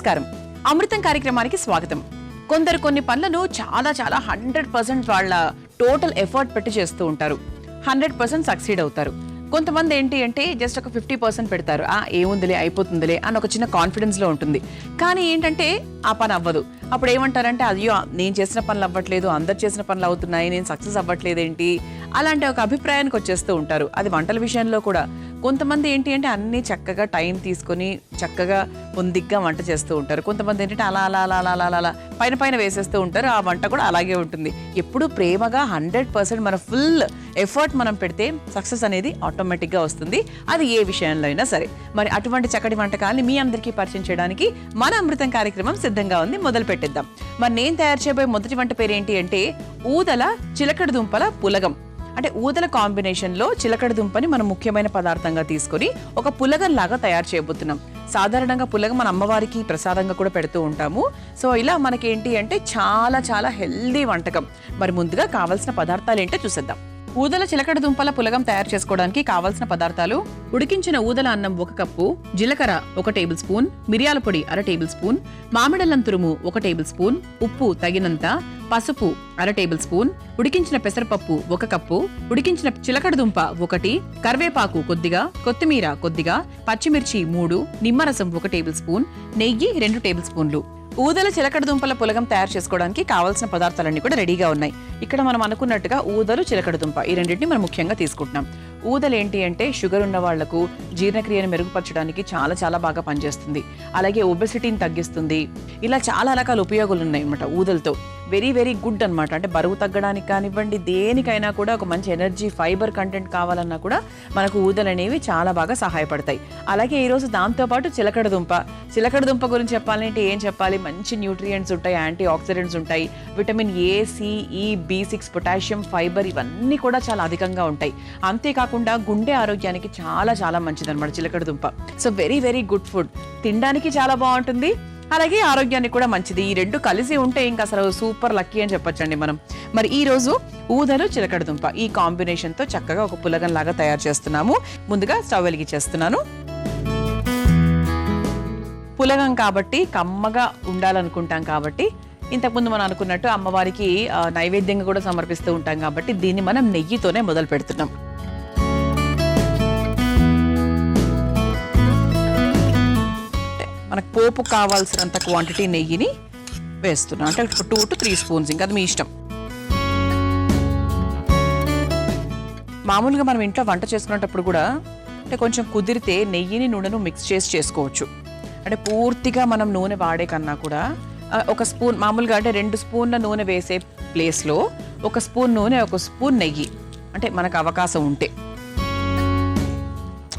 నమస్కారం. అమృతం కార్యక్రమానికి స్వాగతం. కొందరు కొన్ని పనులను చాలా 100% వాళ్ళ టోటల్ ఎఫర్ట్ పెట్టి చేస్తూ ఉంటారు. 100% సక్సీడ్ అవుతారు. కొంతమంది ఏంటి అంటే జస్ట్ ఒక 50% పెడతారు. ఏముందిలే అయిపోతుందిలే అని ఒక చిన్న కాన్ఫిడెన్స్ లో ఉంటుంది. కానీ ఏంటంటే ఆ పని అవ్వదు. అప్పుడు ఏమంటారంటే అయ్యో నేను చేసిన పనులు అవ్వట్లేదు, అందరు చేసిన పనులు అవుతున్నాయి, నేను సక్సెస్ అవ్వట్లేదేంటి అలాంటి ఒక అభిప్రాయానికి వచ్చేస్తూ ఉంటారు. అది వంటల విషయంలో కూడా కొంతమంది ఏంటి అంటే అన్ని చక్కగా టైం తీసుకొని చక్కగా పొందిగ్గా వంట చేస్తూ ఉంటారు. కొంతమంది ఏంటంటే అలా పైన వేసేస్తూ ఉంటారు. ఆ వంట కూడా అలాగే ఉంటుంది. ఎప్పుడు ప్రేమగా 100% మన ఫుల్ ఎఫర్ట్ మనం పెడితే సక్సెస్ అనేది ఆటోమేటిక్గా వస్తుంది. అది ఏ విషయంలో అయినా సరే. మరి అటువంటి చక్కటి వంటకాన్ని మీ అందరికీ పరిచయం చేయడానికి మన అమృతం కార్యక్రమం సిద్ధంగా ఉంది. మొదలు పెట్టేద్దాం. మరి నేను తయారు చేయబోయే మొదటి వంట పేరు ఏంటి అంటే ఊదల చిలకడ దుంపల పులగం. అంటే ఊదల కాంబినేషన్ లో చిలకడ దుంపని మనం ముఖ్యమైన పదార్థంగా తీసుకొని ఒక పులగం లాగా తయారు చేయబోతున్నాం. సాధారణంగా పులగం మన అమ్మవారికి ప్రసాదంగా కూడా పెడుతూ ఉంటాము. సో ఇలా మనకి ఏంటి అంటే చాలా హెల్దీ వంటకం. మరి ముందుగా కావాల్సిన పదార్థాలు ఏంటో చూసేద్దాం. ఊదల చిలకడ దుంపల పులగం తయారు చేసుకోవడానికి కావాల్సిన పదార్థాలు: ఉడికించిన ఊదల అన్నం 1 కప్పు, జీలకర్ర 1 టేబుల్ స్పూన్, మిరియాల పొడి 1/2 టేబుల్ స్పూన్, మామిడల్లం తురుము 1 టేబుల్ స్పూన్, ఉప్పు తగినంత, పసుపు 1/2 టేబుల్ స్పూన్, ఉడికించిన పెసరపప్పు 1 కప్పు, ఉడికించిన చిలకడ దుంప 1, కరివేపాకు కొద్దిగా, కొత్తిమీర కొద్దిగా, పచ్చిమిర్చి 3, నిమ్మరసం 1 టేబుల్ స్పూన్, నెయ్యి 2 టేబుల్ స్పూన్లు. ఊదల చిలకడ దుంపల పులగం తయారు చేసుకోవడానికి కావాల్సిన పదార్థాలన్నీ కూడా రెడీగా ఉన్నాయి. ఇక్కడ మనం అనుకున్నట్టుగా ఊదలు చిలకడ దుంప ఈ రెండింటిని మనం ముఖ్యంగా తీసుకుంటున్నాం. ఊదలు ఏంటి అంటే షుగర్ ఉన్న వాళ్లకు జీర్ణక్రియను మెరుగుపరచడానికి చాలా బాగా పనిచేస్తుంది. అలాగే ఒబెసిటీని తగ్గిస్తుంది. ఇలా చాలా రకాల ఉపయోగాలు ఉన్నాయి అన్నమాట ఊదలతో. వెరీ గుడ్ అనమాట. అంటే బరువు తగ్గడానికి కానివ్వండి, దేనికైనా కూడా ఒక మంచి ఎనర్జీ ఫైబర్ కంటెంట్ కావాలన్నా కూడా మనకు ఊదలు అనేవి చాలా బాగా సహాయపడతాయి. అలాగే ఈరోజు దాంతోపాటు చిలకడ దుంప గురించి చెప్పాలంటే ఏం చెప్పాలి, మంచి న్యూట్రియంట్స్ ఉంటాయి, యాంటీ ఆక్సిడెంట్స్ ఉంటాయి, విటమిన్ ఏ, సి, ఈ, B6, పొటాషియం, ఫైబర్ ఇవన్నీ కూడా చాలా అధికంగా ఉంటాయి. అంతేకాకుండా గుండె ఆరోగ్యానికి చాలా మంచిది అనమాట చిలకడ దుంప. So very good food. తినడానికి చాలా బాగుంటుంది, అలాగే ఆరోగ్యానికి కూడా మంచిది. ఈ రెండు కలిసి ఉంటే ఇంకా అసలు సూపర్ లక్కీ అని చెప్పొచ్చండి మనం. మరి ఈ రోజు ఊదలు చిలకడ దుంప ఈ కాంబినేషన్ తో చక్కగా ఒక పులగం లాగా తయారు చేస్తున్నాము. ముందుగా స్టవ్ వెలిగించేస్తున్నాను. పులగం కాబట్టి కమ్మగా ఉండాలనుకుంటాం కాబట్టి ఇంతకుముందు మనం అనుకున్నట్టు అమ్మవారికి నైవేద్యంగా కూడా సమర్పిస్తూ ఉంటాం కాబట్టి దీన్ని మనం నెయ్యితోనే మొదలు పెడుతున్నాం. మనకు పోపు కావాల్సినంత క్వాంటిటీ నెయ్యిని వేస్తున్నాం. అంటే 2 to 3 స్పూన్స్, ఇంకా అది మీ ఇష్టం. మామూలుగా మనం ఇంట్లో వంట చేసుకునేటప్పుడు కూడా అంటే కొంచెం కుదిరితే నెయ్యిని నూనెను మిక్స్ చేసి చేసుకోవచ్చు. అంటే పూర్తిగా మనం నూనె వాడే కన్నా కూడా 1 స్పూన్ మామూలుగా అంటే 2 స్పూన్ల నూనె వేసే ప్లేస్లో 1 స్పూన్ నూనె 1 స్పూన్ నెయ్యి అంటే మనకు అవకాశం ఉంటే.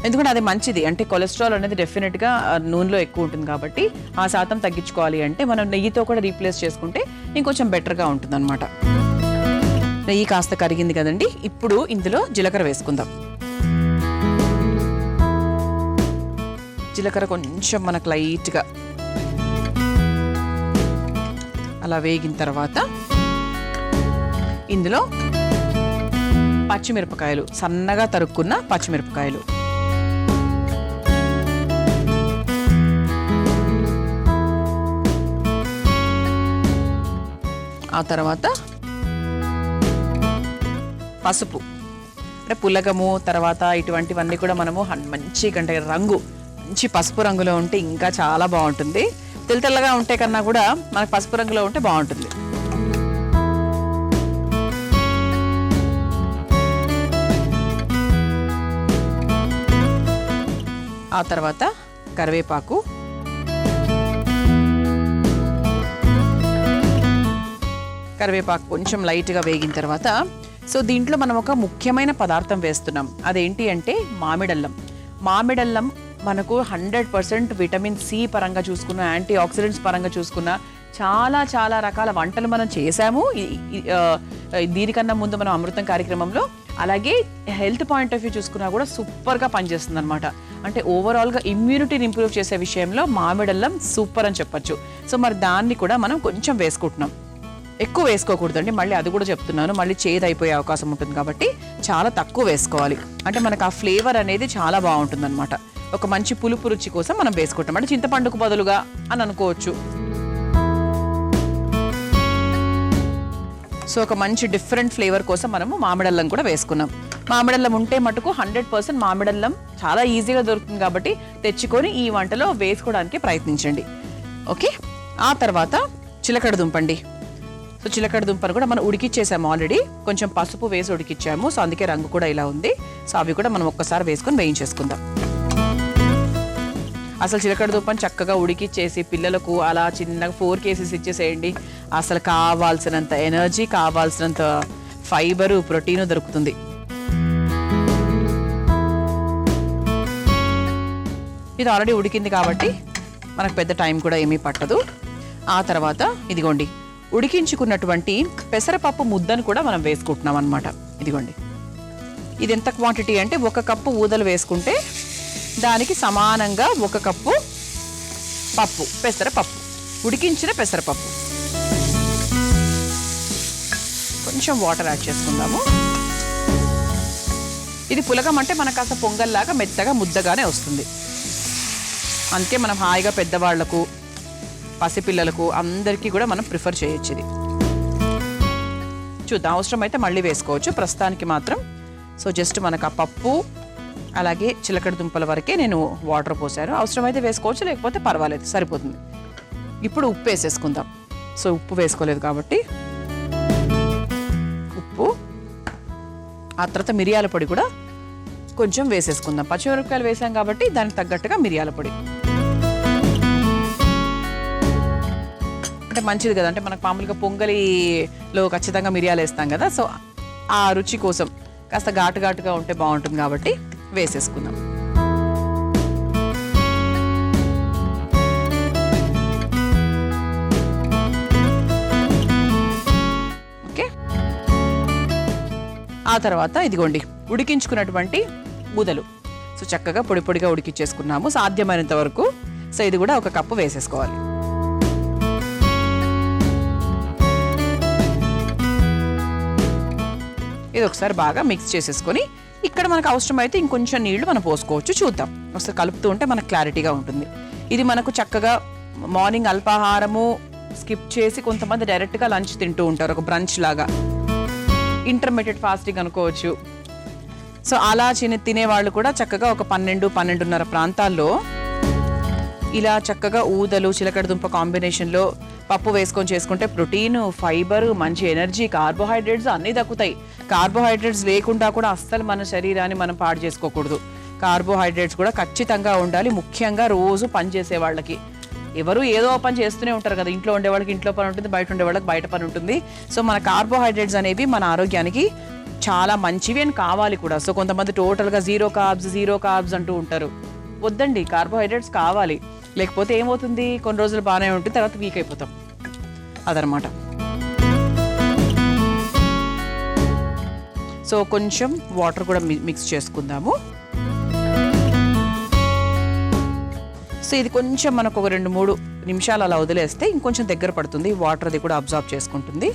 ఎందుకంటే అది మంచిది. అంటే కొలెస్ట్రాల్ అనేది డెఫినెట్గా నూనెలో ఎక్కువ ఉంటుంది కాబట్టి ఆ శాతం తగ్గించుకోవాలి అంటే మనం నెయ్యితో కూడా రీప్లేస్ చేసుకుంటే ఇంకొంచెం బెటర్గా ఉంటుంది అనమాట. నెయ్యి కాస్త కరిగింది కదండి. ఇప్పుడు ఇందులో జీలకర్ర వేసుకుందాం. జీలకర్ర కొంచెం మనకు లైట్గా అలా వేగిన తర్వాత ఇందులో పచ్చిమిరపకాయలు, సన్నగా తరుక్కున్న పచ్చిమిరపకాయలు, ఆ తర్వాత పసుపు. అంటే పులగము తర్వాత ఇటువంటివన్నీ కూడా మనము మంచి మంచి పసుపు రంగులో ఉంటే ఇంకా చాలా బాగుంటుంది. తెల్లగా ఉంటే కన్నా కూడా మనకు పసుపు రంగులో ఉంటే బాగుంటుంది. ఆ తర్వాత కరివేపాకు, కొంచెం లైట్గా వేగిన తర్వాత సో దీంట్లో మనం ఒక ముఖ్యమైన పదార్థం వేస్తున్నాం. అదేంటి అంటే మామిడల్లం మనకు 100% విటమిన్ సి పరంగా చూసుకున్న, యాంటీ ఆక్సిడెంట్స్ పరంగా చూసుకున్న చాలా రకాల వంటలు మనం చేసాము దీనికన్నా ముందు మనం అమృతం కార్యక్రమంలో. అలాగే హెల్త్ పాయింట్ ఆఫ్ వ్యూ చూసుకున్నా కూడా సూపర్గా పనిచేస్తుంది అనమాట. అంటే ఓవరాల్గా ఇమ్యూనిటీని ఇంప్రూవ్ చేసే విషయంలో మామిడల్లం సూపర్ అని చెప్పొచ్చు. సో మరి దాన్ని కూడా మనం కొంచెం వేసుకుంటున్నాం. ఎక్కువ వేసుకోకూడదండి, మళ్ళీ అది కూడా చెప్తున్నాను, మళ్ళీ చేదు అయిపోయే అవకాశం ఉంటుంది కాబట్టి చాలా తక్కువ వేసుకోవాలి. అంటే మనకు ఆ ఫ్లేవర్ అనేది చాలా బాగుంటుంది అనమాట. ఒక మంచి పులుపు రుచి కోసం మనం వేసుకుంటాం. అంటే చింతపండుకు బదులుగా అని అనుకోవచ్చు. సో ఒక మంచి డిఫరెంట్ ఫ్లేవర్ కోసం మనము మామిడల్లం కూడా వేసుకున్నాం. మామిడల్లం ఉంటే మటుకు 100% మామిడల్లం చాలా ఈజీగా దొరుకుతుంది కాబట్టి తెచ్చుకొని ఈ వంటలో వేసుకోవడానికి ప్రయత్నించండి. ఓకే, ఆ తర్వాత చిలకడ దుంపండి. సో చిలకడ దుంపను కూడా మనం ఉడికిచ్చేసాము ఆల్రెడీ, కొంచెం పసుపు వేసి ఉడికిచ్చాము. సో అందుకే రంగు కూడా ఇలా ఉంది. సో అవి కూడా మనం ఒక్కసారి వేసుకొని వేయించేసుకుందాం. అసలు చిలకడ దుంపని చక్కగా ఉడికిచ్చేసి పిల్లలకు అలా చిన్నగా 4 కేసెస్ ఇచ్చేసేయండి. అసలు కావాల్సినంత ఎనర్జీ, కావాల్సినంత ఫైబరు, ప్రోటీన్ దొరుకుతుంది. ఇది ఆల్రెడీ ఉడికింది కాబట్టి మనకు పెద్ద టైం కూడా ఏమీ పట్టదు. ఆ తర్వాత ఇదిగోండి ఉడికించుకున్నటువంటి పెసరపప్పు ముద్దను కూడా మనం వేసుకుంటున్నాం అన్నమాట. ఇదిగోండి, ఇది ఎంత క్వాంటిటీ అంటే 1 కప్పు ఊదలు వేసుకుంటే దానికి సమానంగా 1 కప్పు పప్పు, పెసరపప్పు, ఉడికించిన పెసరపప్పు. కొంచెం వాటర్ యాడ్ చేసుకుందాము. ఇది పులగం అంటే మనకు కాస్త పొంగల్లాగా మెత్తగా ముద్దగానే వస్తుంది. అందుకే మనం హాయిగా పెద్దవాళ్లకు, పసిపిల్లలకు అందరికీ కూడా మనం ప్రిఫర్ చేయొచ్చు. ఇది చూద్దాం, అవసరం అయితే మళ్ళీ వేసుకోవచ్చు. ప్రస్తుతానికి మాత్రం సో జస్ట్ మనకు ఆ పప్పు అలాగే చిలకడ దుంపల వరకే నేను వాటర్ పోసాను. అవసరమైతే వేసుకోవచ్చు, లేకపోతే పర్వాలేదు, సరిపోతుంది. ఇప్పుడు ఉప్పు వేసేసుకుందాం. సో ఉప్పు వేసుకోలేదు కాబట్టి ఉప్పు, ఆ తర్వాత మిరియాల పొడి కూడా కొంచెం వేసేసుకుందాం. పచ్చిమిరపకాయలు వేసాం కాబట్టి దానికి తగ్గట్టుగా మిరియాల పొడి అంటే మంచిది కదా. అంటే మనకు మామూలుగా పొంగలిలో ఖచ్చితంగా మిరియాలు వేస్తాం కదా. సో ఆ రుచి కోసం కాస్త ఘాటుగా ఉంటే బాగుంటుంది కాబట్టి వేసేసుకుందాం. ఓకే, ఆ తర్వాత ఇదిగోండి ఉడికించుకున్నటువంటి ఊదలు. సో చక్కగా పొడి పొడిగా ఉడికించేసుకున్నాము సాధ్యమైనంత వరకు. సో ఇది కూడా 1 కప్పు వేసేసుకోవాలి. ఇది ఒకసారి బాగా మిక్స్ చేసేసుకొని ఇక్కడ మనకు అవసరమైతే ఇంకొంచెం నీళ్లు మనం పోసుకోవచ్చు. చూద్దాం, ఒకసారి కలుపుతూ ఉంటే మనకు క్లారిటీగా ఉంటుంది. ఇది మనకు చక్కగా మార్నింగ్ అల్పాహారము స్కిప్ చేసి కొంతమంది డైరెక్ట్గా లంచ్ తింటూ ఉంటారు, ఒక బ్రంచ్ లాగా, ఇంటర్మీడియట్ ఫాస్టింగ్ అనుకోవచ్చు. సో అలా తినేవాళ్ళు కూడా చక్కగా ఒక 12-12:30 ప్రాంతాల్లో ఇలా చక్కగా ఊదలు, చిలకడ దుంప కాంబినేషన్లో పప్పు వేసుకొని చేసుకుంటే ప్రోటీన్, ఫైబర్, మంచి ఎనర్జీ, కార్బోహైడ్రేట్స్ అన్నీ దక్కుతాయి. కార్బోహైడ్రేట్స్ లేకుండా కూడా అస్సలు మన శరీరాన్ని మనం పాడు చేసుకోకూడదు. కార్బోహైడ్రేట్స్ కూడా ఖచ్చితంగా ఉండాలి, ముఖ్యంగా రోజు పని చేసే వాళ్ళకి. ఎవరు ఏదో పని చేస్తూనే ఉంటారు కదా, ఇంట్లో ఉండే వాళ్ళకి ఇంట్లో పని ఉంటుంది, బయట ఉండే వాళ్ళకి బయట పని ఉంటుంది. సో మన కార్బోహైడ్రేట్స్ అనేవి మన ఆరోగ్యానికి చాలా మంచివి అని కావాలి కూడా. సో కొంతమంది టోటల్గా జీరో కార్బ్స్ అంటూ ఉంటారు. వద్దండి, కార్బోహైడ్రేట్స్ కావాలి. లేకపోతే ఏమవుతుంది, కొన్ని రోజులు బాగానే ఉంటుంది, తర్వాత వీక్ అయిపోతాం. అదనమాట. సో కొంచెం వాటర్ కూడా మిక్స్ చేసుకుందాము. సో ఇది కొంచెం మనకు ఒక 2-3 నిమిషాలు అలా వదిలేస్తే ఇంకొంచెం దగ్గర పడుతుంది, వాటర్ అది కూడా అబ్జార్బ్ చేసుకుంటుంది.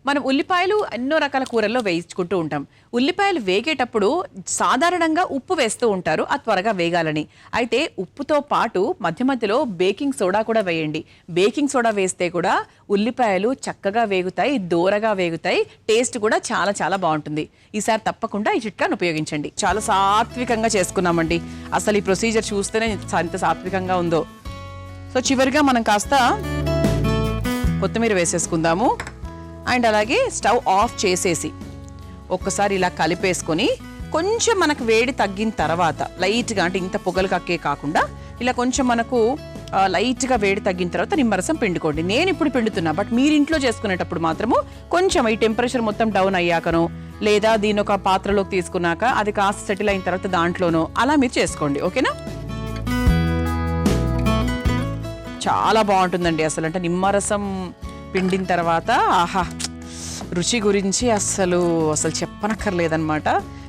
మనం ఉల్లిపాయలు ఎన్నో రకాల కూరల్లో వేయించుకుంటూ ఉంటాం. ఉల్లిపాయలు వేగేటప్పుడు సాధారణంగా ఉప్పు వేస్తూ ఉంటారు, అది త్వరగా వేగాలని. అయితే ఉప్పుతో పాటు మధ్య మధ్యలో బేకింగ్ సోడా కూడా వేయండి. బేకింగ్ సోడా వేస్తే కూడా ఉల్లిపాయలు చక్కగా వేగుతాయి, దూరగా వేగుతాయి, టేస్ట్ కూడా చాలా చాలా బాగుంటుంది. ఈసారి తప్పకుండా ఈ చిట్కాను ఉపయోగించండి. చాలా సాత్వికంగా చేసుకున్నామండి. అసలు ఈ ప్రొసీజర్ చూస్తేనే ఎంత సాత్వికంగా ఉందో. సో చివరిగా మనం కాస్త కొత్తిమీర వేసేసుకుందాము. అండ్ అలాగే స్టవ్ ఆఫ్ చేసేసి ఒక్కసారి ఇలా కలిపేసుకొని కొంచెం మనకు వేడి తగ్గిన తర్వాత లైట్గా, అంటే ఇంత పొగలు కక్కే కాకుండా ఇలా కొంచెం మనకు లైట్గా వేడి తగ్గిన తర్వాత నిమ్మరసం పిండుకోండి. నేను ఇప్పుడు పిండుతున్నా, బట్ మీరు ఇంట్లో చేసుకునేటప్పుడు మాత్రము కొంచెం ఈ టెంపరేచర్ మొత్తం డౌన్ అయ్యాకనో, లేదా దీని ఒక పాత్రలోకి తీసుకున్నాక అది కాస్త సెటిల్ అయిన తర్వాత దాంట్లోనో అలా మీరు చేసుకోండి. ఓకేనా? చాలా బాగుంటుందండి అసలు. అంటే నిమ్మరసం పిండిన తర్వాత ఆహా, రుచి గురించి అసలు చెప్పనక్కర్లేదన్నమాట.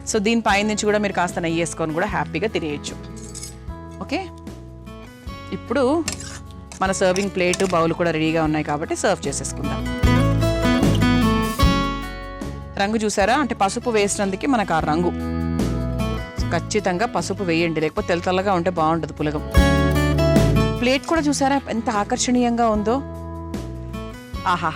సో దీనిపైన నుంచి కూడా మీరు కాస్త నెయ్యి వేసుకొని కూడా హ్యాపీగా తినేయచ్చు. ఓకే, ఇప్పుడు మన సర్వింగ్ ప్లేటు, బౌల్ కూడా రెడీగా ఉన్నాయి కాబట్టి సర్వ్ చేసేసుకుందాం. రంగు చూసారా, అంటే పసుపు వేసినందుకే మనకు ఆ రంగు. ఖచ్చితంగా పసుపు వేయండి, లేకపోతే తెల్లగా ఉంటే బాగుంటుంది పులగం. ప్లేట్ కూడా చూసారా ఎంత ఆకర్షణీయంగా ఉందో. ఆహా,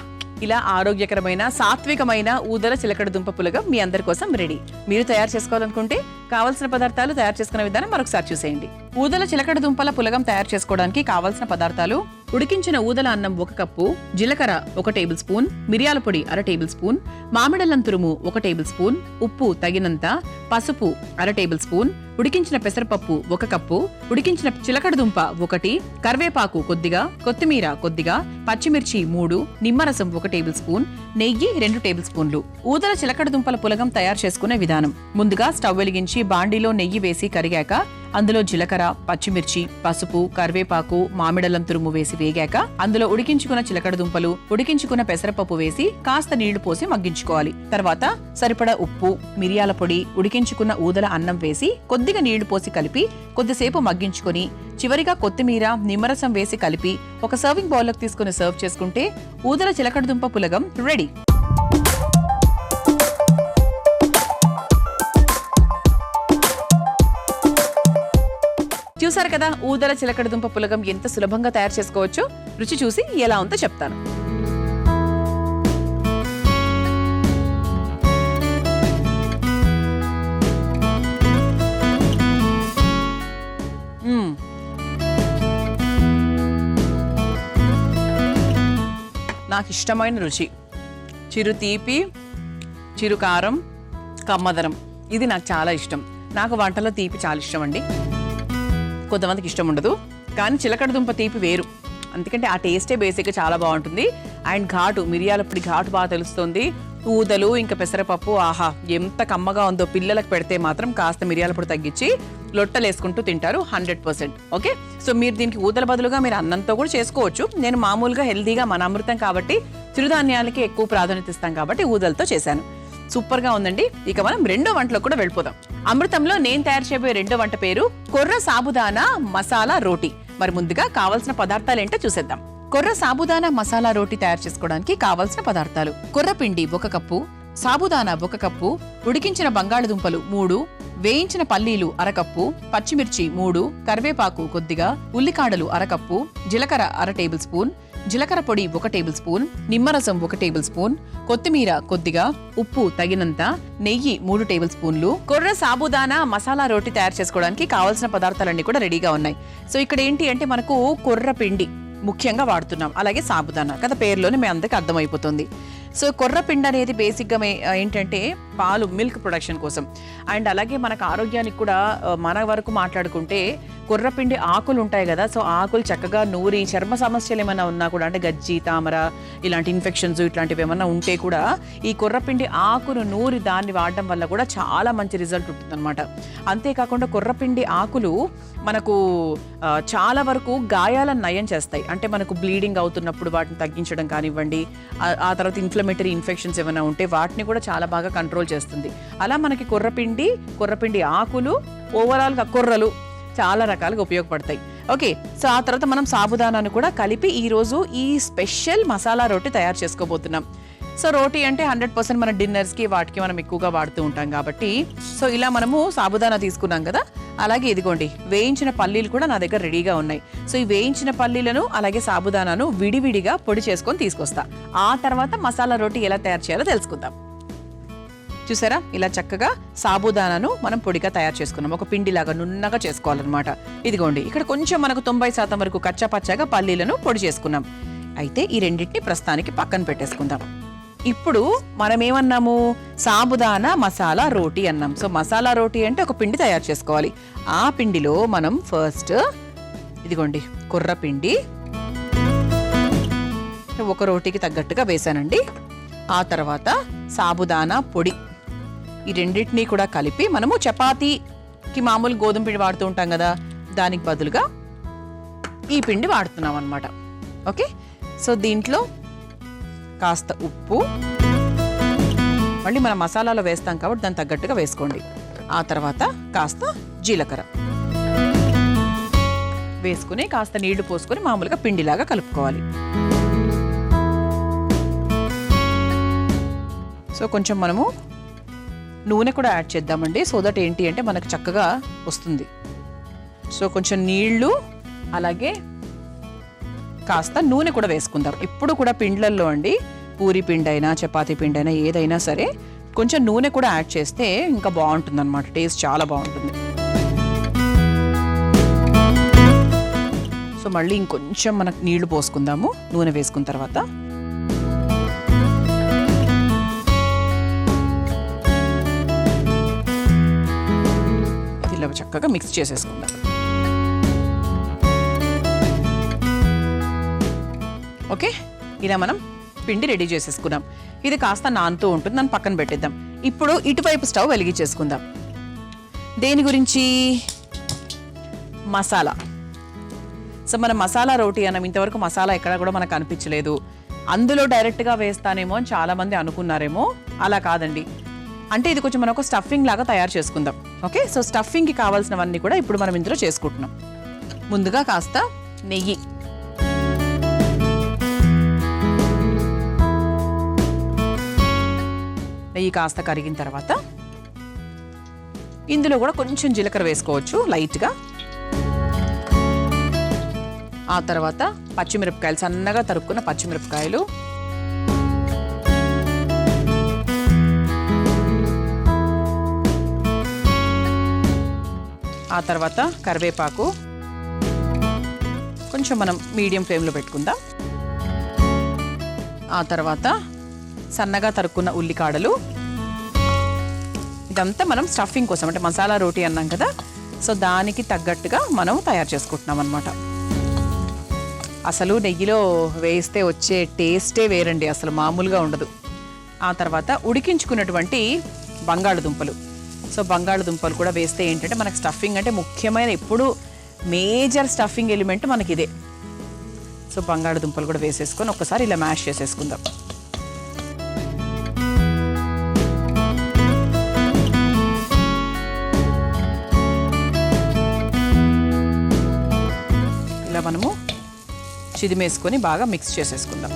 ఇలా ఆరోగ్యకరమైన సాత్వికమైన ఊదల చిలకడ దుంప పులగం మీ అందరి కోసం రెడీ. మీరు తయారు చేసుకోవాలనుకుంటే కావాల్సిన పదార్థాలు, తయారు చేసుకునే విధానం మరొకసారి చూసేయండి. ఊదల చిలకడ దుంపల పులగం తయారు చేసుకోవడానికి కావాల్సిన పదార్థాలు: ఉడికించిన ఊదల అన్నం 1 కప్పు, జీలకర్ర 1 టేబుల్ స్పూన్, మిరియాల పొడి 1/2 టేబుల్ స్పూన్, మామిడల్లం తురుము 1 టేబుల్ స్పూన్, ఉప్పు తగినంత, పసుపు 1/2 టేబుల్ స్పూన్, ఉడికించిన పెసరపప్పు 1 కప్పు, ఉడికించిన చిలకడ దుంప 1, కరివేపాకు కొద్దిగా, కొత్తిమీర కొద్దిగా, పచ్చిమిర్చి 3, నిమ్మరసం 1 టేబుల్ స్పూన్, నెయ్యి 2 టేబుల్ స్పూన్లు. ఊదల చిలకడ దుంపల పులగం తయారు చేసుకునే విధానం: ముందుగా స్టవ్ వెలిగించి బాండీలో నెయ్యి వేసి కరిగాక అందులో జీలకర్ర, పచ్చిమిర్చి, పసుపు, కరివేపాకు, మామిడల్లం తురుము వేసి వేగాక అందులో ఉడికించుకున్న చిలకడ దుంపలు, ఉడికించుకున్న పెసరపప్పు వేసి కాస్త నీళ్లు పోసి మగ్గించుకోవాలి. తర్వాత సరిపడా ఉప్పు, మిరియాల పొడి, ఉడికించుకున్న ఊదల అన్నం వేసి కొద్దిగా నీళ్లు పోసి కలిపి కొద్దిసేపు మగ్గించుకొని చివరిగా కొత్తిమీర, నిమ్మరసం వేసి కలిపి ఒక సర్వింగ్ బౌల్లోకి తీసుకుని సర్వ్ చేసుకుంటే ఊదల చిలకడ దుంప పులగం రెడీ. చూసారు కదా, ఊదల చిలకడ దుంప పులగం ఎంత సులభంగా తయారు చేసుకోవచ్చో. రుచి చూసి ఎలా ఉందో చెప్తాను. నాకు ఇష్టమైన రుచి చిరు తీపి, చిరు కారం, కమ్మదనం. ఇది నాకు చాలా ఇష్టం. నాకు వంటలో తీపి చాలా ఇష్టం అండి. కొంతమందికి ఇష్టం ఉండదు, కానీ చిలకడ దుంప తీపి వేరు. ఎందుకంటే ఆ టేస్టే బేసిక్గా చాలా బాగుంటుంది. అండ్ ఘాటు, మిరియాల పొడి ఘాటు బాగా తెలుస్తుంది. ఊదలు ఇంకా పెసరపప్పు, ఆహా ఎంత కమ్మగా ఉందో. పిల్లలకు పెడితే మాత్రం కాస్త మిరియాల పొడి తగ్గించి లొట్టలు వేసుకుంటూ తింటారు 100%. ఓకే, సో మీరు దీనికి ఊదల బదులుగా మీరు అన్నంతో కూడా చేసుకోవచ్చు. నేను మామూలుగా హెల్దీగా మన అమృతం కాబట్టి చిరుధాన్యాలకి ఎక్కువ ప్రాధాన్యత ఇస్తాం కాబట్టి ఊదలతో చేశాను. సూపర్ గా ఉందండి. ఇక మనం రెండో వంటలో కూడా వెళ్ళిపోదాం. అమృతంలో నేను తయారు చేయబోయే రెండో వంట పేరు కొర్ర సాబుదానా మసాలా రోటీ. మరి ముందుగా కావాల్సిన పదార్థాలు ఏంటో చూసేద్దాం. కొర్ర సాబుదానా మసాలా రోటీ తయారు చేసుకోవడానికి కావాల్సిన పదార్థాలు: కొర్ర పిండి 1 కప్పు, సాబుదానా 1 కప్పు, ఉడికించిన బంగాళదుంపలు 3, వేయించిన పల్లీలు 1/2 కప్పు, పచ్చిమిర్చి 3, కరివేపాకు కొద్దిగా, ఉల్లికాడలు 1/2 కప్పు, జీలకర్ర 1/2 టేబుల్ స్పూన్, జీలకర్ర పొడి 1 టేబుల్ స్పూన్, నిమ్మరసం 1 టేబుల్ స్పూన్, కొత్తిమీర కొద్దిగా, ఉప్పు తగినంత, నెయ్యి 3 టేబుల్ స్పూన్లు. కొర్ర సాబుదానా మసాలా రోటీ తయారు చేసుకోవడానికి కావాల్సిన పదార్థాలన్నీ కూడా రెడీగా ఉన్నాయి. సో ఇక్కడ ఏంటి అంటే మనకు కొర్ర పిండి ముఖ్యంగా వాడుతున్నాం, అలాగే సాబుదానా కదా, పేరులోనే మీ అందరికి అర్థమైపోతుంది. సో కొర్ర పిండి అనేది బేసిక్గా ఏంటంటే పాలు, మిల్క్ ప్రొడక్షన్ కోసం. అండ్ అలాగే మనకు ఆరోగ్యానికి కూడా మన వరకు మాట్లాడుకుంటే కొర్రపిండి ఆకులు ఉంటాయి కదా, సో ఆకులు చక్కగా నూరి చర్మ సమస్యలు ఏమైనా ఉన్నా కూడా, అంటే గజ్జి, తామర ఇలాంటి ఇన్ఫెక్షన్స్ ఇట్లాంటివి ఏమైనా ఉంటే కూడా ఈ కొర్రపిండి ఆకును నూరి దాన్ని వాడడం వల్ల కూడా చాలా మంచి రిజల్ట్ ఉంటుంది అనమాట. అంతేకాకుండా కొర్రపిండి ఆకులు మనకు చాలా వరకు గాయాలను నయం చేస్తాయి. అంటే మనకు బ్లీడింగ్ అవుతున్నప్పుడు వాటిని తగ్గించడం కానివ్వండి, ఆ తర్వాత ఇన్ఫ్లమేటరీ ఇన్ఫెక్షన్స్ ఏమైనా ఉంటే వాటిని కూడా చాలా బాగా కంట్రోల్ చేస్తుంది. అలా మనకి కొర్రపిండి ఆకులు, ఓవరాల్గా కొర్రలు చాలా రకాలుగా ఉపయోగపడతాయి. ఓకే, సో ఆ తర్వాత మనం సాబుదానాను కూడా కలిపి ఈరోజు ఈ స్పెషల్ మసాలా రోటీ తయారు చేసుకోబోతున్నాం. సో రోటీ అంటే 100% మన డిన్నర్స్కి వాటికి మనం ఎక్కువగా వాడుతూ ఉంటాం కాబట్టి, సో ఇలా మనము సాబుదానా తీసుకున్నాం కదా, అలాగే ఇదిగోండి వేయించిన పల్లీలు కూడా నా దగ్గర రెడీగా ఉన్నాయి. సో ఈ వేయించిన పల్లీలను అలాగే సాబుదానాను విడివిడిగా పొడి చేసుకొని తీసుకొస్తా. ఆ తర్వాత మసాలా రోటీ ఎలా తయారు చేయాలో తెలుసుకుందాం. చూసారా, ఇలా చక్కగా సాబుదానాను మనం పొడిగా తయారు చేసుకున్నాం. ఒక పిండిలాగా నున్నగా చేసుకోవాలన్నమాట. ఇదిగోండి ఇక్కడ కొంచెం మనకు 90% వరకు కచ్చా పచ్చాగా పల్లీలను పొడి చేసుకున్నాం. అయితే ఈ రెండింటిని ప్రస్తుతానికి పక్కన పెట్టేసుకుందాం. ఇప్పుడు మనం ఏమన్నాము, సాబుదానా మసాలా రోటీ అన్నాం. సో మసాలా రోటీ అంటే ఒక పిండి తయారు చేసుకోవాలి. ఆ పిండిలో మనం ఫస్ట్ ఇదిగోండి కొర్ర పిండి ఒక రోటీకి తగ్గట్టుగా వేసానండి. ఆ తర్వాత సాబుదానా పొడి, ఈ రెండింటినీ కూడా కలిపి మనము చపాతీకి మామూలు గోధుమ పిండి వాడుతూ ఉంటాం కదా, దానికి బదులుగా ఈ పిండి వాడుతున్నాం అన్నమాట. ఓకే, సో దీంట్లో కాస్త ఉప్పు, మళ్ళీ మనం మసాలాలో వేస్తాం కాబట్టి దానికి తగ్గట్టుగా వేసుకోండి. ఆ తర్వాత కాస్త జీలకర్ర వేసుకుని కాస్త నీళ్లు పోసుకొని మామూలుగా పిండిలాగా కలుపుకోవాలి. సో కొంచెం మనము నూనె కూడా యాడ్ చేద్దామండి. సో దట్ ఏంటి అంటే మనకు చక్కగా వస్తుంది. సో కొంచెం నీళ్లు అలాగే కాస్త నూనె కూడా వేసుకుందాం. ఇప్పుడు కూడా పిండ్లల్లో అండి, పూరి పిండి అయినా చపాతీ పిండి అయినా ఏదైనా సరే కొంచెం నూనె కూడా యాడ్ చేస్తే ఇంకా బాగుంటుంది అనమాట. టేస్ట్ చాలా బాగుంటుంది. సో మళ్ళీ ఇంకొంచెం మనకు నీళ్లు పోసుకుందాము నూనె వేసుకున్న తర్వాత. ఇలా చక్కగా మిక్స్ చేసేసుకుందాం. ఓకే, ఇలా మనం పిండి రెడీ చేసేసుకున్నాం. ఇది కాస్త నానుతూ ఉంటుంది, దాన్ని పక్కన పెట్టేద్దాం. ఇప్పుడు ఇటువైపు స్టవ్ వెలిగించేసుకుందాం. దేని గురించి? మసాలా. సో మన మసాలా రోటీ అన్నం, ఇంతవరకు మసాలా ఎక్కడ కూడా మనకు అనిపించలేదు. అందులో డైరెక్ట్గా వేస్తానేమో అని చాలామంది అనుకున్నారేమో. అలా కాదండి. అంటే ఇది కొంచెం మనం ఒక స్టఫింగ్ లాగా తయారు చేసుకుందాం. ఓకే, సో స్టఫింగ్కి కావాల్సినవన్నీ కూడా ఇప్పుడు మనం ఇందులో చేసుకుంటున్నాం. ముందుగా కాస్త నెయ్యి, నెయ్యి కాస్త కరిగిన తర్వాత ఇందులో కూడా కొంచెం జీలకర్ర వేసుకోవచ్చు లైట్గా. ఆ తర్వాత పచ్చిమిరపకాయలు, సన్నగా తరుక్కున్న పచ్చిమిరపకాయలు, ఆ తర్వాత కరివేపాకు కొంచెం మనం మీడియం ఫ్లేమ్లో పెట్టుకుందాం. ఆ తర్వాత సన్నగా తరుక్కున్న ఉల్లికాడలు. ఇదంతా మనం స్టఫింగ్ కోసం, అంటే మసాలా రోటీ అన్నాం కదా, సో దానికి తగ్గట్టుగా మనం తయారు చేసుకుంటున్నాం అన్నమాట. అసలు నెయ్యిలో వేస్తే వచ్చే టేస్టే వేరండి, అసలు మామూలుగా ఉండదు. ఆ తర్వాత ఉడికించుకున్నటువంటి బంగాళదుంపలు. సో బంగాళదుంపలు కూడా వేస్తే ఏంటంటే మనకు స్టఫింగ్ అంటే ముఖ్యమైన, ఎప్పుడు మేజర్ స్టఫింగ్ ఎలిమెంట్ మనకి ఇదే. సో బంగాళదుంపలు కూడా వేసేసుకొని ఒక్కసారి ఇలా మ్యాష్ చేసేసుకుందాం. ఇలా మనము చిదిమేసుకొని బాగా మిక్స్ చేసేసుకుందాం.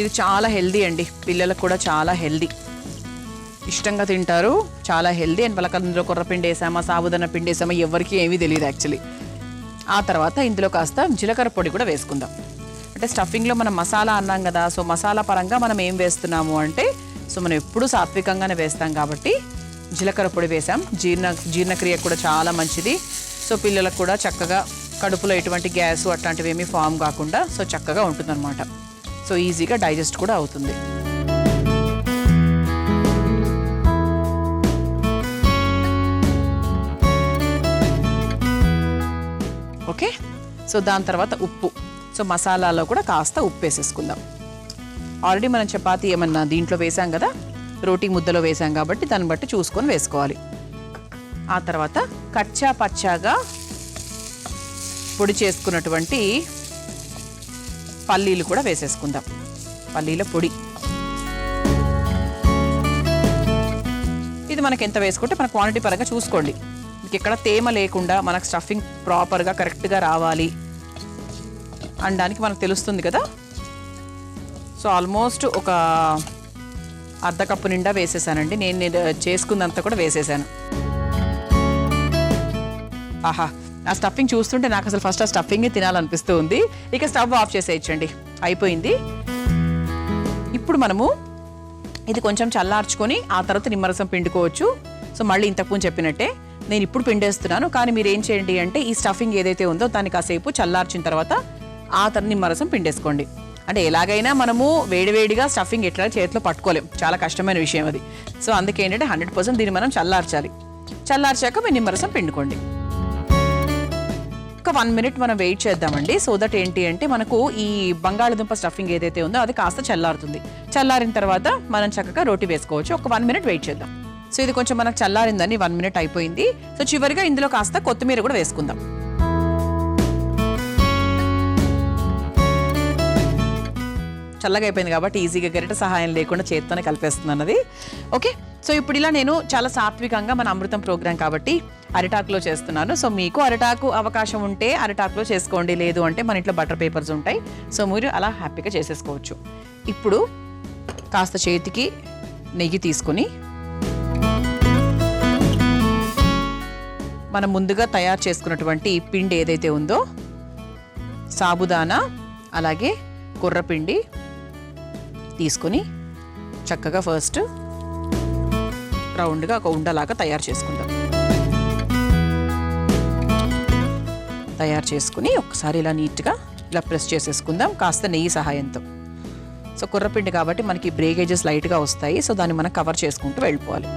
ఇది చాలా హెల్దీ అండి, పిల్లలకు కూడా చాలా హెల్దీ, ఇష్టంగా తింటారు, చాలా హెల్దీ. అండ్ వాళ్ళకి అందులో కొర్రపిండి వేసామా సాబుదానా పిండి వేసామా ఎవరికి ఏమీ తెలియదు యాక్చువల్లీ. ఆ తర్వాత ఇందులో కాస్త జీలకర్ర పొడి కూడా వేసుకుందాం. అంటే స్టఫింగ్లో మనం మసాలా అన్నాం కదా, సో మసాలా పరంగా మనం ఏం వేస్తున్నాము అంటే, సో మనం ఎప్పుడూ సాత్వికంగానే వేస్తాం కాబట్టి జీలకర్ర పొడి వేసాం. జీర్ణక్రియ కూడా చాలా మంచిది. సో పిల్లలకు కూడా చక్కగా కడుపులో ఎటువంటి గ్యాస్ అట్లాంటివి ఏమీ ఫామ్ కాకుండా సో చక్కగా ఉంటుందన్నమాట. సో ఈజీగా డైజెస్ట్ కూడా అవుతుంది. ఓకే, సో దాని తర్వాత ఉప్పు. సో మసాలాలో కూడా కాస్త ఉప్పు వేసేసుకుందాం. ఆల్రెడీ మనం చపాతీ ఏమన్నా దీంట్లో వేసాం కదా, రోటీ ముద్దలో వేసాం కాబట్టి దాన్ని బట్టి చూసుకొని వేసుకోవాలి. ఆ తర్వాత కచ్చా పచ్చాగా పొడి చేసుకున్నటువంటి పల్లీలు కూడా వేసేసుకుందాం. పల్లీల పొడి ఇది మనకి ఎంత వేసుకుంటే మన క్వాంటిటీ పరంగా చూసుకోండి. మీకు ఎక్కడ తేమ లేకుండా మనకు స్టఫింగ్ ప్రాపర్గా కరెక్ట్గా రావాలి అనడానికి మనకు తెలుస్తుంది కదా. సో ఆల్మోస్ట్ ఒక అర్ధ కప్పు నిండా వేసేసానండి. నేను చేసుకున్నంత కూడా వేసేసాను. ఆహా, ఆ స్టఫింగ్ చూస్తుంటే నాకు అసలు ఫస్ట్ ఆ స్టఫింగే తినాలనిపిస్తూ ఉంది. ఇక స్టవ్ ఆఫ్ చేసేయచ్చండి, అయిపోయింది. ఇప్పుడు మనము ఇది కొంచెం చల్లార్చుకొని ఆ తర్వాత నిమ్మరసం పిండుకోవచ్చు. సో మళ్ళీ ఇంతకుముందు చెప్పినట్టే నేను ఇప్పుడు పిండేస్తున్నాను, కానీ మీరు ఏం చేయండి అంటే ఈ స్టఫింగ్ ఏదైతే ఉందో దాన్ని కాసేపు చల్లార్చిన తర్వాత ఆ తర్వాత నిమ్మరసం పిండేసుకోండి. అంటే ఎలాగైనా మనము వేడివేడిగా స్టఫింగ్ ఎట్లా చేతిలో పట్టుకోలేం, చాలా కష్టమైన విషయం అది. సో అందుకే ఏంటంటే 100% దీన్ని మనం చల్లార్చాలి. చల్లార్చాక మీరు నిమ్మరసం పిండుకోండి. ఒక 1 minute మనం వెయిట్ చేద్దామండి. సో దట్ ఏంటి అంటే మనకు ఈ బంగాళదుంప స్టఫింగ్ ఏదైతే ఉందో అది కాస్త చల్లారుతుంది. చల్లారిన తర్వాత మనం చక్కగా రోటీ వేసుకోవచ్చు. ఒక 1 minute వెయిట్ చేద్దాం. సో ఇది కొంచెం మనకు చల్లారిందని 1 minute అయిపోయింది. సో చివరిగా ఇందులో కాస్త కొత్తిమీర కూడా వేసుకుందాం. చల్లగా అయిపోయింది కాబట్టి ఈజీగా గరిట సహాయం లేకుండా చేత్తోనే కలిపేస్తున్నాను అది. ఓకే, సో ఇప్పుడు ఇలా నేను చాలా సాత్వికంగా మన అమృతం ప్రోగ్రాం కాబట్టి అరిటాకులో చేస్తున్నాను. సో మీకు అరిటాకు అవకాశం ఉంటే అరిటాకులో చేసుకోండి, లేదు అంటే మన ఇంట్లో బటర్ పేపర్స్ ఉంటాయి, సో మీరు అలా హ్యాపీగా చేసేసుకోవచ్చు. ఇప్పుడు కాస్త చేతికి నెయ్యి తీసుకుని మనం ముందుగా తయారు చేసుకున్నటువంటి పిండి ఏదైతే ఉందో సాబుదానా అలాగే కుర్రపిండి తీసుకుని చక్కగా ఫస్ట్ రౌండ్గా ఒక ఉండలాగా తయారు చేసుకుందాం. తయారు చేసుకుని ఒకసారి ఇలా నీట్గా ఇలా ప్రెస్ చేసేసుకుందాం కాస్త నెయ్యి సహాయంతో. సో కుర్రపిండి కాబట్టి మనకి బ్రేకేజెస్ లైట్గా వస్తాయి, సో దాన్ని మనం కవర్ చేసుకుంటూ వెళ్ళిపోవాలి.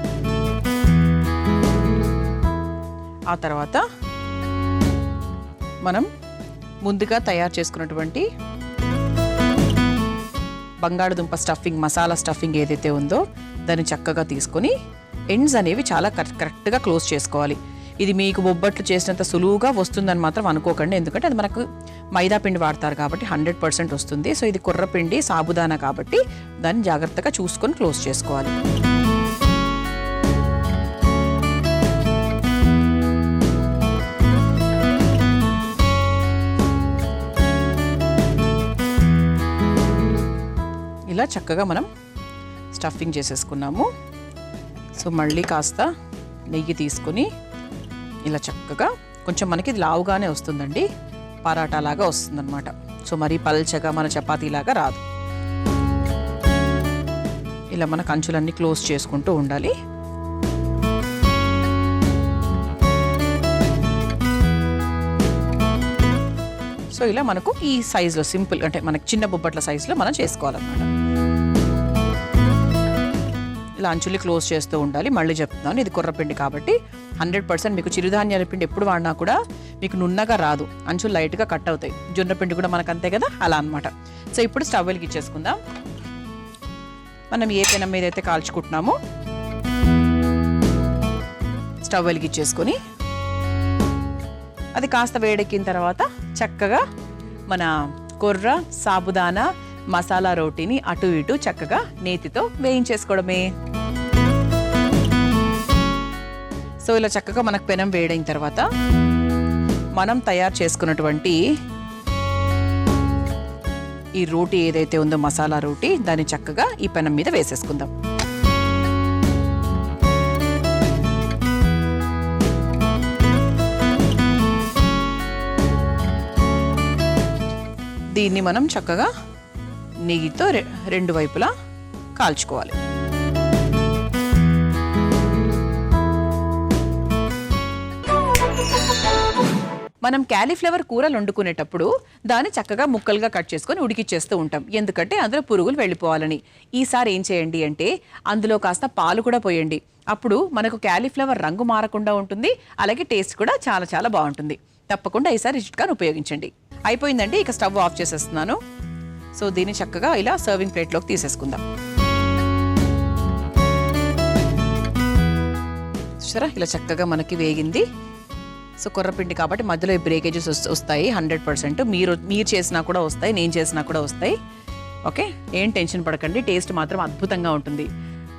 ఆ తర్వాత మనం ముందుగా తయారు చేసుకున్నటువంటి బంగాళదుంప స్టఫింగ్ మసాలా స్టఫింగ్ ఏదైతే ఉందో దాన్ని చక్కగా తీసుకొని ఎండ్స్ అనేవి చాలా కరెక్ట్గా క్లోజ్ చేసుకోవాలి. ఇది మీకు బొబ్బట్లు చేసినంత సులువుగా వస్తుందని మాత్రం అనుకోకండి, ఎందుకంటే అది మనకు మైదా పిండి వాడతారు కాబట్టి 100% వస్తుంది. సో ఇది కుర్రపిండి సాబుదానా కాబట్టి దాన్ని జాగ్రత్తగా చూసుకొని క్లోజ్ చేసుకోవాలి. ఇలా చక్కగా మనం స్టఫింగ్ చేసేసుకున్నాము. సో మళ్ళీ కాస్త నెయ్యి తీసుకొని ఇలా చక్కగా కొంచెం మనకి ఇది లావుగానే వస్తుందండి, పరాటా లాగా వస్తుందన్నమాట. సో మరీ పల్చగా మన చపాతీలాగా రాదు. ఇలా మన కంచులన్నీ క్లోజ్ చేసుకుంటూ ఉండాలి. సో ఇలా మనకు ఈ సైజులో సింపుల్ అంటే మనకి చిన్న బొబ్బట్ల సైజులో మనం చేసుకోవాలన్నమాట. ఇలా అంచుల్ని క్లోజ్ చేస్తూ ఉండాలి. మళ్ళీ చెప్తున్నాను, ఇది కుర్రపిండి కాబట్టి 100% మీకు చిరుధాన్యాల పిండి ఎప్పుడు వాడినా కూడా మీకు నున్నగా రాదు, అంచులు లైట్గా కట్ అవుతాయి. జొన్న పిండి కూడా మనకు అంతే కదా, అలా అనమాట. సో ఇప్పుడు స్టవ్ వెలిగించేసుకుందాం. మనం ఏ పెనం మీద అయితే కాల్చుకుంటున్నామో స్టవ్ వెలిగించేసుకొని అది కాస్త వేడెక్కిన తర్వాత చక్కగా మన కొర్ర సాబుదానా మసాలా రోటీని అటు ఇటు చక్కగా నేతితో వేయించేసుకోవడమే. సో ఇలా చక్కగా మనకు పెనం వేడైన తర్వాత మనం తయారు చేసుకున్నటువంటి ఈ రోటీ ఏదైతే ఉందో మసాలా రోటీ దాన్ని చక్కగా ఈ పెనం మీద వేసేసుకుందాం. దీన్ని మనం చక్కగా నెయ్యితో రెండు వైపులా కాల్చుకోవాలి. మనం క్యాలీఫ్లవర్ కూరలు వండుకునేటప్పుడు దాన్ని చక్కగా ముక్కలుగా కట్ చేసుకొని ఉడికిచ్చేస్తూ ఉంటాం, ఎందుకంటే అందులో పురుగులు వెళ్ళిపోవాలని. ఈసారి ఏం చేయండి అంటే అందులో కాస్త పాలు కూడా పోయండి, అప్పుడు మనకు క్యాలీఫ్లవర్ రంగు మారకుండా ఉంటుంది, అలాగే టేస్ట్ కూడా చాలా చాలా బాగుంటుంది. తప్పకుండా ఈసారి చిట్కాను ఉపయోగించండి. అయిపోయిందండి, ఇక స్టవ్ ఆఫ్ చేసేస్తున్నాను. సో దీన్ని చక్కగా ఇలా సర్వింగ్ ప్లేట్లోకి తీసేసుకుందాం. చూసారా ఇలా చక్కగా మనకి వేగింది. సో కుర్రపిండి కాబట్టి మధ్యలో ఈ బ్రేకేజెస్ వస్తాయి 100%. మీరు చేసినా కూడా వస్తాయి, నేను చేసినా కూడా వస్తాయి. ఓకే, ఏం టెన్షన్ పడకండి, టేస్ట్ మాత్రం అద్భుతంగా ఉంటుంది.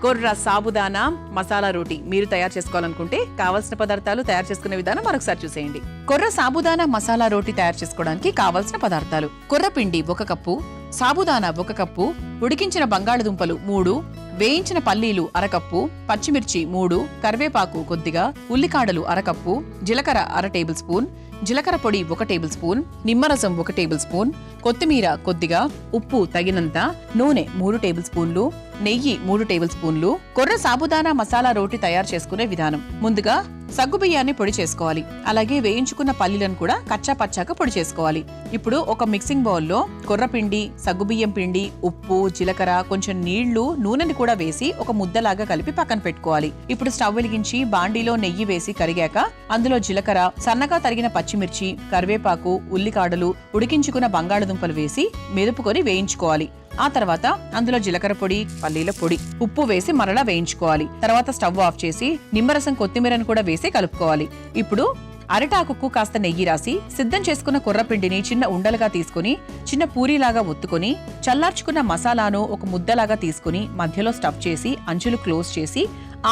కొర్ర సాబుదానా మసాలా రోటీ మీరు తయారు చేసుకోవాలనుకుంటే కావాల్సిన పదార్థాలు, తయారు చేసుకునే విధానం మరొకసారి చూసేయండి. కొర్ర సాబుదానా మసాలా రోటీ తయారు చేసుకోవడానికి కావాల్సిన పదార్థాలు: కొర్రపిండి 1 కప్పు, సాబుదానా 1 కప్పు, ఉడికించిన బంగాళదుంపలు 3, వేయించిన పల్లీలు 1/2 కప్పు, పచ్చిమిర్చి 3, కరివేపాకు కొద్దిగా, ఉల్లికాడలు 1/2 కప్పు, జీలకర్ర 1/2 టేబుల్ స్పూన్, జీలకర్ర పొడి 1 టేబుల్ స్పూన్, నిమ్మరసం 1 టేబుల్ స్పూన్, కొత్తిమీర కొద్దిగా, ఉప్పు తగినంత, నూనె 3 టేబుల్ స్పూన్లు, నెయ్యి 3 టేబుల్ స్పూన్లు. కొర్ర సాబుదానా మసాలా రోటీ తయారు చేసుకునే విధానం: ముందుగా సగ్గుబియ్యాన్ని పొడి చేసుకోవాలి, అలాగే వేయించుకున్న పల్లీలను కూడా కచ్చా పచ్చాక పొడి చేసుకోవాలి. ఇప్పుడు ఒక మిక్సింగ్ బౌల్లో కొర్రపిండి, సగ్గుబియ్యం పిండి, ఉప్పు, జీలకర్ర, కొంచెం నీళ్లు, నూనెని కూడా వేసి ఒక ముద్దలాగా కలిపి పక్కన పెట్టుకోవాలి. ఇప్పుడు స్టవ్ వెలిగించి బాండీలో నెయ్యి వేసి కరిగాక అందులో జీలకర్ర, సన్నగా తరిగిన పచ్చిమిర్చి, కరివేపాకు, ఉల్లికాడలు, ఉడికించుకున్న బంగాళదుంపలు వేసి మెదుపుకొని వేయించుకోవాలి. ఆ తర్వాత అందులో జీలకర్ర పొడి, పల్లీల పొడి, ఉప్పు వేసి మరలా వేయించుకోవాలి. తర్వాత స్టవ్ ఆఫ్ చేసి నిమ్మరసం, కొత్తిమీరను కూడా వేసి కలుపుకోవాలి. ఇప్పుడు అరిటాకుకు కాస్త నెయ్యి రాసి సిద్ధం చేసుకున్న కుర్రపిండిని చిన్న ఉండలుగా తీసుకుని చిన్న పూరీలాగా ఒత్తుకుని చల్లార్చుకున్న మసాలాను ఒక ముద్దలాగా తీసుకుని మధ్యలో స్టఫ్ చేసి అంచులు క్లోజ్ చేసి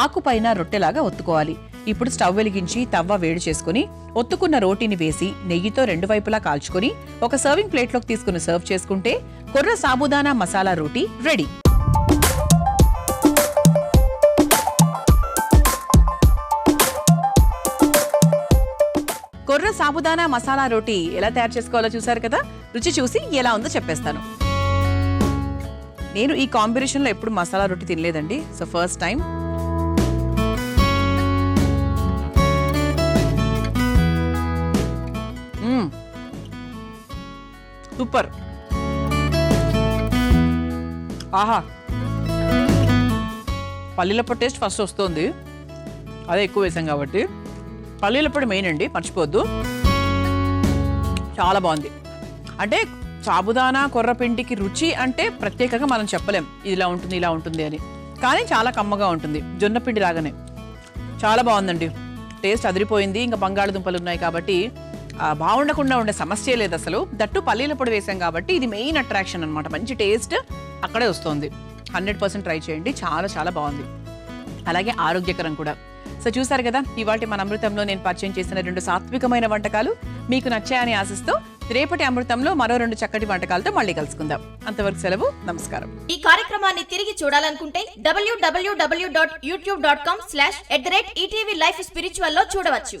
ఆకుపైన రొట్టెలాగా ఒత్తుకోవాలి. ఇప్పుడు స్టవ్ వెలిగించి తవ్వ వేడి చేసుకుని ఒత్తుకున్న రోటీని వేసి నెయ్యితో 2 వైపులా కాల్చుకుని ఒక సర్వింగ్ ప్లేట్లోకి తీసుకుని సర్వ్ చేసుకుంటే కొర్ర సాబుదానా మసాలా రోటీ రెడీ. కొర్ర సాబుదానా మసాలా రోటీ ఎలా తయారు చేసుకోవాలో చూసారు కదా. రుచి చూసి ఎలా ఉందో చెప్పేస్తాను. నేను ఈ కాంబినేషన్లో ఎప్పుడు మసాలా రోటీ తినలేదండి. So first time. సూపర్. ఆహా, పల్లీల పొడి టేస్ట్ ఫస్ట్ వస్తుంది, అదే ఎక్కువ వేసాం కాబట్టి. పల్లీల పొడి మెయిన్ అండి, మర్చిపోవద్దు. చాలా బాగుంది. అంటే సాబుదానా కొర్రపిండికి రుచి అంటే ప్రత్యేకంగా మనం చెప్పలేం ఇలా ఉంటుంది ఇలా ఉంటుంది అని, కానీ చాలా కమ్మగా ఉంటుంది, జొన్నపిండి లాగానే. చాలా బాగుందండి, టేస్ట్ అదిరిపోయింది. ఇంకా బంగాళదుంపలు ఉన్నాయి కాబట్టి బాగుండకుండా ఉండే సమస్య లేదు అసలు. దట్టు పల్లీల పొడి వేసాం కాబట్టి ఇది మెయిన్ అట్రాక్షన్ అనమాట. మంచి టేస్ట్ అక్కడే వస్తుంది. 100% ట్రై చేయండి, చాలా చాలా బాగుంది, అలాగే ఆరోగ్యకరం కూడా. సో చూసారు కదా, ఇవాళ మన అమృతంలో నేను పరిచయం చేసిన 2 సాత్వికమైన వంటకాలు మీకు నచ్చాయని ఆశిస్తూ రేపటి అమృతంలో మరో 2 చక్కటి వంటకాలతో మళ్ళీ కలుసుకుందాం. అంతవరకు సెలవు, నమస్కారం. ఈ కార్యక్రమాన్ని తిరిగి చూడాలనుకుంటే www.youtube.com/@ETV Life Spiritual లో చూడవచ్చు.